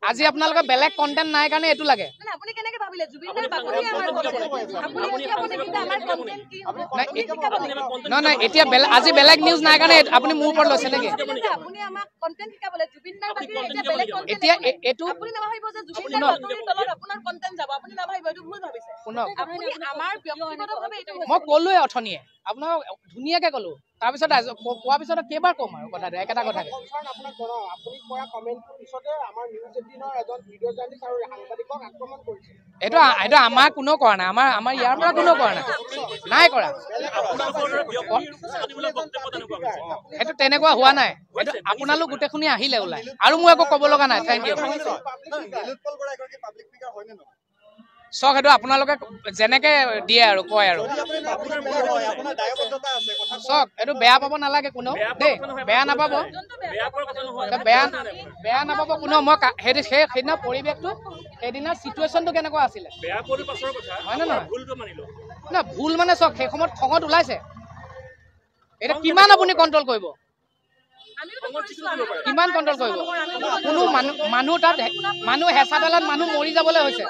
আজি আপোনালোকে বেলেগ কন্টেন্ট নাই কাৰণে এটো লাগে আপুনি কেনেকৈ ভাবিলে জুবিনদাৰ বাকলি আমাৰ আপুনি শিকাব নেকি আমাৰ কন্টেন্ট কি হ'ব নাই এতিয়া আজি বেলেগ নিউজ নাই কাৰণে আপুনি মোৰ ওপৰত লৈছে নেকি আপুনি আমাক কন্টেন্ট শিকাবলে জুবিনদাৰ বাকলি এতিয়া বেলেগ কন্টেন্ট এতিয়া এটো আপুনি নাভাবিব যে জুবিনদাৰ বাকলিৰ তলত আপোনাৰ কন্টেন্ট যাব আপুনি নাভাবিব এটো ভুল ভাবিছে আপুনি আমাৰ ব্যক্তিগতভাৱে এটো মই কলোৱে অথনিয়ে আপোনাক ধুনিয়াকে কলো তাৰপিছত কোৱা পিছত কেইবাৰ কম আৰু কথাটো একেটা কথাকে আপুনি কৰা কমেন্টৰ পিছতে আমাৰ নিউজ 18ৰ এজন ভিডিও জাৰ্নেলিষ্ট আৰু সাংবাদিকক আক্ৰমণ কৰিছে এটা আমাৰ কোনো কৰা নাই আমাৰ ইয়াৰ পৰা কোনো কৰা নাই কৰা সেইটো তেনেকুৱা হোৱা নাই সেইটো আপোনালোক গোটেইখিনি আহিলে ওলাই আৰু মই একো ক'ব লগা নাই থেংক ইউ চক সেইটো আপোনালোকে যেনেকে দিয়ে আৰু কয় আৰু চক এইটো বেয়া পাব নালাগে কোনো দেই বেয়া নাপাব বেয়া নাপাব কোনো মই সেইদিনা পৰিৱেশটো সেইদিনা চিটুৱেশ্যনটো কেনেকুৱা আছিলে হয় নে নহয় না ভুল মানে চক সেই সময়ত খঙত ওলাইছে এটা কিমান আপুনি কণ্ট্ৰল কৰিব কিমান কণ্ট্ৰল কৰিব কোনো মানুহ তাত মানুহ হেঁচা ঠেলাত মানুহ মৰি যাবলৈ হৈছে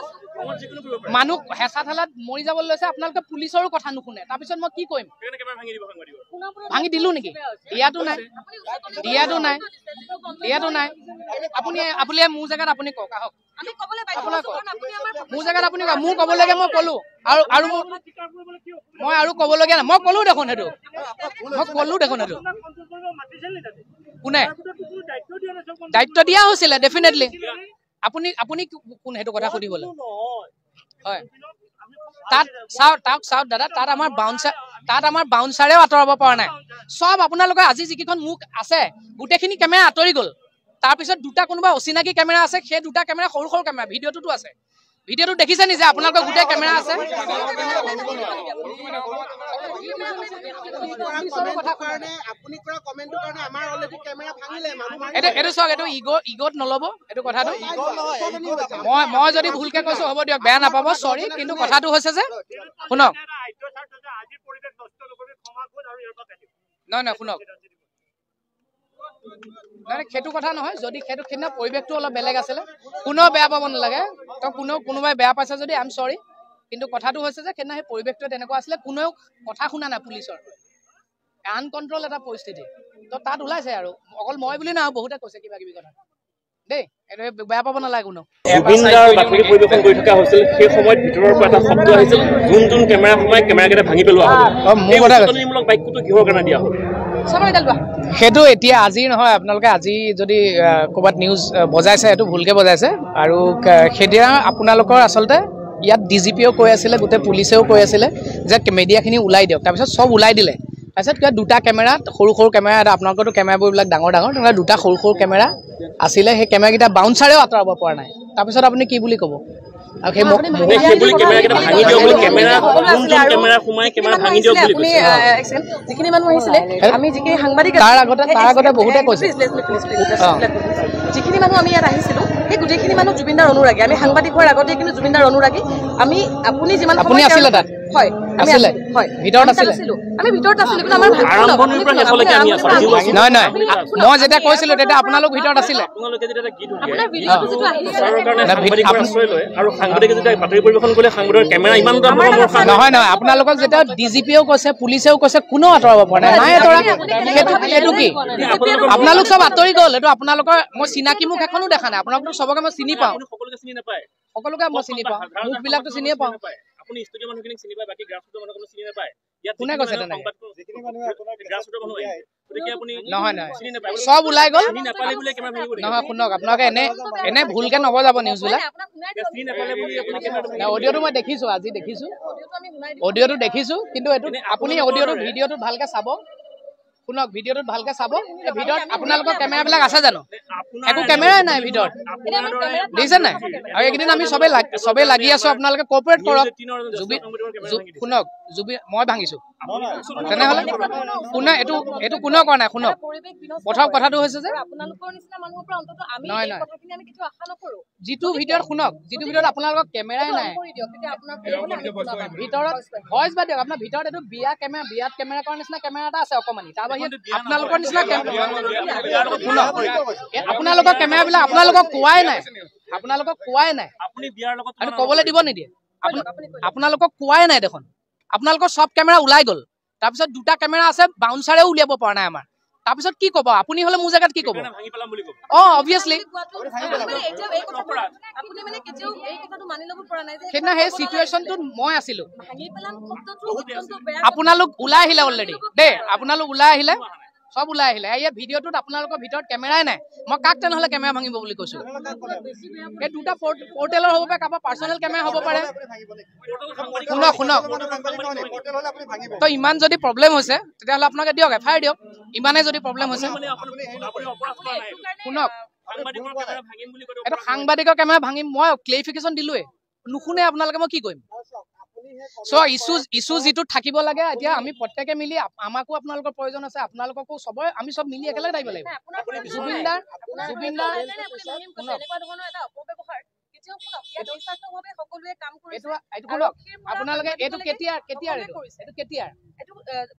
মানুহ হেঁচা ঠেলাত মৰি যাবলৈ লৈছে আপোনালোকে পুলিচৰো কথা নুশুনে তাৰপিছত মই কি কৰিম ভাঙি দিলো নেকি দিয়াটো নাই আপুনি মোৰ জেগাত আপুনি কওক আহক মোৰ জেগাত আপুনি কওক মোৰ ক'বলৈকে মই ক'লো আৰু মই আৰু ক'বলগীয়া নাই মই ক'লো দেখোন সেইটো কোনে দায়িত্ব দিয়া হৈছিলে ডেফিনেটলি আপুনি কোন সেইটো কথা সুধিবলৈ হয় তাত চাওক দাদা তাত আমাৰ বাউন্সাৰেও আঁতৰাব পৰা নাই চব আপোনালোকে আজি যিকেইখন মুখ আছে গোটেইখিনি কেমেৰা আঁতৰি গ'ল তাৰপিছত দুটা কোনোবা অচিনাকি কেমেৰা আছে সেই দুটা কেমেৰা সৰু সৰু কেমেৰা ভিডিঅ'টোতো আছে ভিডিঅ'টো দেখিছে নিজে আপোনালোকৰ গোটেই কেমেৰা আছে এইটো চাওক এইটো ইগত নল'ব এইটো কথাটো মই যদি ভুলকে কৈছো হ'ব দিয়ক বেয়া নাপাব চৰি কিন্তু কথাটো হৈছে যে শুনক নহয় শুনক সেইটো কথা নহয় যদি সেইদিনা পৰিৱেশটো অলপ বেলেগ আছিলে কোনেও বেয়া পাব নালাগে কোনোবাই বেয়া পাইছে যদি আই এম চৰি কিন্তু কথাটো হৈছে যে সেইদিনা সেই পৰিৱেশটো তেনেকুৱা আছিলে কোনেও কথা শুনা নাই পুলিচৰ আনকণ্ট্ৰল এটা পৰিস্থিতি তো তাত ওলাইছে আৰু অকল মই বুলি নহয় বহুতে কৈছে কিবা কিবি কথা দেই এইটো বেয়া পাব নালাগে কোনো জুবিনদাৰ বাতৰি পৰিৱেশন কৰি থকা হৈছিল সেই সময়ত ভিতৰৰ পৰা এটা শব্দ আহিছিল যোন কেমেৰা সোমাই কেমেৰাকেইটা ভাঙি পেলোৱা হ'ল বাক্যটো কিহৰ কাৰণে দিয়া হ'ল সেইটো এতিয়া আজি নহয় আপোনালোকে আজি যদি ক'ৰবাত নিউজ বজাইছে সেইটো ভুলকে বজাইছে আৰু সেইদিনা আপোনালোকৰ আচলতে ইয়াত ডিজিপিও কৈ আছিলে গোটেই পুলিচেও কৈ আছিলে যে মিডিয়াখিনি ওলাই দিয়ক তাৰপিছত চব ওলাই দিলে তাৰপিছত কিবা দুটা কেমেৰাত সৰু কেমেৰা আপোনালোকৰতো কেমেৰাবোৰবিলাক ডাঙৰ তেনেকুৱা দুটা সৰু কেমেৰা আছিলে সেই কেমেৰাকেইটা বাউন্সাৰেও আঁতৰাব পৰা নাই তাৰপিছত আপুনি কি বুলি ক'ব আৰু সেই যিখিনি মানুহ আহিছিলে আমি যিখিনি সাংবাদিক তাৰ আগতে বহুতে কৈছে যিখিনি মানুহ আমি ইয়াত আহিছিলো সেই গোটেইখিনি মানুহ জুবিনদাৰ অনুৰাগী আমি সাংবাদিক হোৱাৰ আগতে কিন্তু জুবিনদাৰ অনুৰাগী আমি আপুনি যিমান আপুনি আছিলে তাত হয় আছিলে হয় ভিতৰত আছিলে আমি ভিতৰত আছিলো কিন্তু আমাৰ আৰম্ভণিৰ পৰা শেষলৈকে আমি আছিলো নহয় মই যেতিয়া কৈছিলো তেতিয়া আপোনালোক ভিতৰত আছিলে আপোনালোকে যেতিয়া গীত আৰু সাংবাদিকে যেতিয়া বাতৰি পৰিৱেশন কৰিলে সাংবাদিকৰ কেমেৰা ইমান নহয় আপোনালোকক যেতিয়া ডিজিপিও কৈছে পুলিচেও কৈছে কোনো আঁতৰাব পৰা নাই আঁতৰা সেইটো কি আপোনালোক চব আঁতৰি গ'ল এইটো আপোনালোকৰ মই চিনাকি মুখ এখনো দেখা নাই আপোনালোক চবকে মই চিনি পাওঁ সকলোকে চিনি নাপায় সকলোকে মই চিনি পাওঁ মুখবিলাকতো চিনিয়ে পাওঁ আপুনি ষ্টুডিঅ' মানুহখিনিক চিনি পায় বাকী গ্ৰাছৰুটৰ মানুহক চিনি নাপায় ইয়াত কোনে কৈছে তেনেকৈ গ্ৰাছৰুটৰ মানুহ গতিকে আপুনি নহয় চব ওলাই গ'ল চিনি নাপালে বুলি কেমেৰা ভাঙিব নহয় শুনক আপোনালোকে এনে ভুলকে নবজাব নিউজবিলাক চিনি নাপালে বুলি আপুনি কেমেৰা অডিঅ'টো মই দেখিছোঁ আজি অডিঅ'টো দেখিছোঁ কিন্তু এইটো আপুনি ভিডিঅ'টো ভালকে চাব শুনক ভিডিঅ'টোত ভালকে চাব ভিতৰত আপোনালোকৰ কেমেৰাবিলাক আছে জানো একো কেমেৰাই নাই ভিতৰত দেখিছে নাই আৰু এইকেইদিন আমি চবেই লাগি আছো আপোনালোকে কোঅপাৰেট কৰক শুনক মই ভাঙিছো তেনেহ'লে কোনে এইটো কোনেও কৰা নাই শুনক প্ৰথম কথাটো হৈছে যে নহয় যিটো ভিডিঅ'ত শুনক যিটো ভিডিঅ'ত আপোনালোকৰ কেমেৰাই নাই ভিতৰত ভইচ বা দিয়ক আপোনাৰ ভিতৰত এইটো বিয়াত কেমেৰা কৰাৰ নিচিনা কেমেৰা এটা আছে অকমানি তাৰ বাহিৰে আপোনালোকৰ নিচিনা শুনক আপোনালোকৰ কেমেৰাবিলাক আপোনালোকক কোৱাই নাই আপুনি ক'বলৈ দিব নিদিয়ে আপোনালোকক কোৱাই নাই দেখোন আপোনালোকৰ সব কেমেৰা ওলাই গ'ল তাৰপিছত দুটা কেমেৰা আছে বাউন্সাৰেও উলিয়াব পৰা নাই আমাৰ তাৰপিছত কি ক'ব আপুনি হ'লে মোৰ জেগাত কি ক'ব অবভিয়াছলি সেইদিনা সেই চিটুৱেশ্যনটোত মই আছিলো আপোনালোক ওলাই আহিলে অলৰেডি দেই আপোনালোক ওলাই আহিলে সব ওলাই আহিলে এই ভিডিঅ'টোত আপোনালোকৰ ভিতৰত কেমেৰাই নাই মই কাক তেনেহ'লে কেমেৰা ভাঙিব বুলি কৈছো এই দুটা পৰ্টেলৰ হ'ব পাৰে কাৰোবাৰ পাৰ্চনেল কেমেৰা হ'ব পাৰে শুনক তো ইমান যদি প্ৰব্লেম হৈছে তেতিয়াহ'লে আপোনালোকে দিয়ক এফআইআৰ দিয়ক ইমানে যদি প্ৰব্লেম হৈছে শুনক এইটো সাংবাদিকৰ কেমেৰা ভাঙিম মই ক্লেৰিফিকেশ্যন দিলোৱে নুশুনে আপোনালোকে মই কি কৰিম চ' ইছ্যু যিটো থাকিব লাগে এতিয়া আমি প্ৰত্যেকে মিলি আমাকো আপোনালোকৰ প্ৰয়োজন আছে আপোনালোককো চবৰে আমি চব মিলি একেলগে থাকিব লাগিব জুবিনদাৰ আপোনালোকে এইটো কেতিয়া